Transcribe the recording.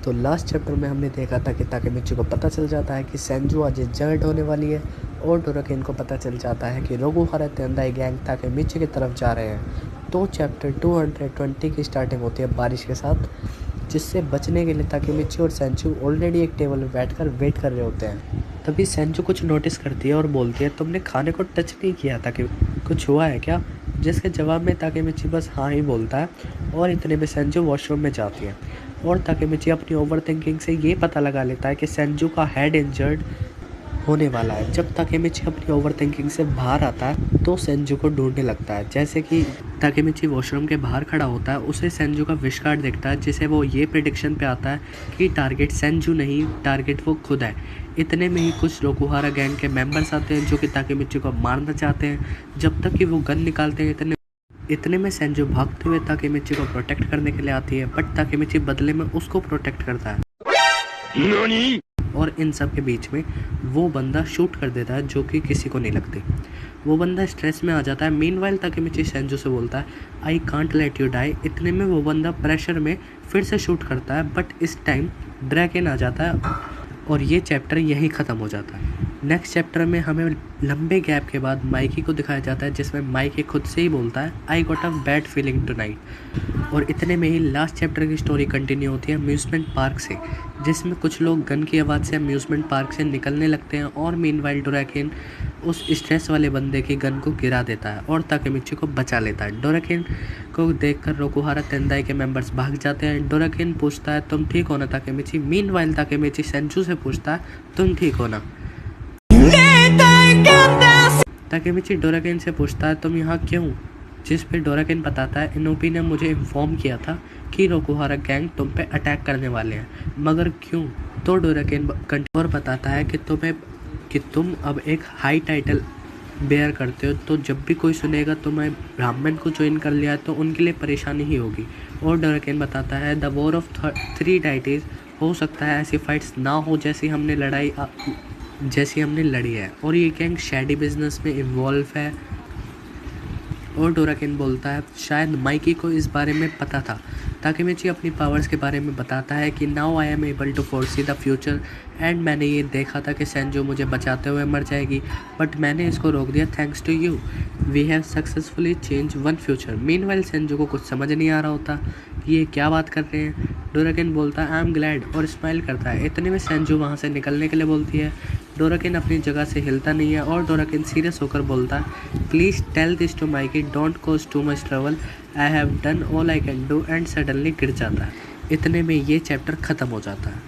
तो last chapter में हमने देखा था कि ताकेमिची को पता चल जाता है कि सेंजू आज इंजर्ड होने वाली है और डोराकेन को पता चल जाता है कि रोकुहारा तेंदाई गैंग ताकेमिची की तरफ जा रहे हैं। तो चैप्टर 220 की स्टार्टिंग होती है बारिश के साथ, जिससे बचने के लिए ताकेमिची और सेंजू ऑलरेडी एक टेबल पर बैठकर वेट कर रहे होते हैं। तभी सेंजू कुछ नोटिस करती है और बोलती है, तुमने खाने को टच नहीं किया था कि कुछ हुआ है क्या? जिसके जवाब में ताकेमिची बस हाँ ही बोलता है और इतने में सेंजू वॉशरूम में जाती है और ताकेमिची अपनी ओवर थिंकिंग से ये पता लगा लेता है कि सेंजू का हेड इंजर्ड होने वाला है। जब ताकेमिची अपनी ओवर थिंकिंग से बाहर आता है तो सेंजू को ढूंढने लगता है। जैसे कि ताकेमिची वॉशरूम के बाहर खड़ा होता है, उसे सेंजू का विश कार्ड दिखता है, जिसे वो ये प्रेडिक्शन पे आता है कि टारगेट सेंजू नहीं, टारगेट वो खुद है। इतने में ही कुछ रोकुहारा गैंग के मेंबर्स आते हैं जो कि ताकेमिची को मारना चाहते हैं। जब तक कि वो गन निकालते हैं, इतने में सेंजू भागते हुए ताकेमिची को प्रोटेक्ट करने के लिए आती है, बट ताकेमिची बदले में उसको प्रोटेक्ट करता है और इन सब के बीच में वो बंदा शूट कर देता है जो कि किसी को नहीं लगती। वो बंदा स्ट्रेस में आ जाता है। मीनवाइल ताकेमिची सेंजू से बोलता है, I can't let you die. इतने में वो बंदा प्रेशर में फिर से शूट करता है, बट इस टाइम ड्रैगन आ जाता है और ये चैप्टर यहीं ख़त्म हो जाता है। नेक्स्ट चैप्टर में हमें लंबे गैप के बाद माइकी को दिखाया जाता है, जिसमें माइकी खुद से ही बोलता है, I got a bad feeling tonight. और इतने में ही लास्ट चैप्टर की स्टोरी कंटिन्यू होती है अम्यूज़मेंट पार्क से, जिसमें कुछ लोग गन की आवाज़ से अम्यूज़मेंट पार्क से निकलने लगते हैं और मीनवाइल डोराकेन उस स्ट्रेस वाले बंदे की गन को गिरा देता है और ताकेमिची को बचा लेता है। डोराकेन को देखकर रोकुहारा तेंदाई के मेंबर्स भाग जाते हैं। डोराकेन पूछता है, तुम ठीक हो ना ताकेमिची? मीनवाइल ताकेमिची सेंजू से पूछता है, तुम ठीक हो ना? ताकेमिची डोराकेन से पूछता है, तुम यहाँ क्यों? जिस पे डोराकेन बताता है, इनोपी ने मुझे इन्फॉर्म किया था कि रोकुहारा गैंग तुम पे अटैक करने वाले हैं, मगर क्यों? तो डोराकेन और बताता है कि तुम अब एक हाई टाइटल बेयर करते हो, तो जब भी कोई सुनेगा तुम्हें ब्राह्मण को ज्वाइन कर लिया तो उनके लिए परेशानी ही होगी। और डोराकेन बताता है, द वॉर ऑफ 3 डाइटीज, हो सकता है ऐसी फाइट्स ना हो जैसी हमने लड़ी है, और ये गैंग शैडी बिजनेस में इन्वॉल्व है। और डोराकेन बोलता है, शायद माइकी को इस बारे में पता था। ताकेमिची अपनी पावर्स के बारे में बताता है कि now I am able to foresee the future, and मैंने ये देखा था कि सेंजू मुझे बचाते हुए मर जाएगी, बट मैंने इसको रोक दिया thanks to you. We have successfully change one future. Meanwhile Senju को कुछ समझ नहीं आ रहा होता कि ये क्या बात कर रहे हैं। डोराकेन बोलता है, आई एम ग्लैड, और स्माइल करता है। इतने में सेंजू वहाँ से निकलने के लिए बोलती है। डोराकेन अपनी जगह से हिलता नहीं है और डोराकेन सीरियस होकर बोलता है, please tell this to Mikey, don't cause too much trouble, I have done all I can do, and suddenly गिर जाता है। इतने में ये चैप्टर ख़त्म हो जाता है।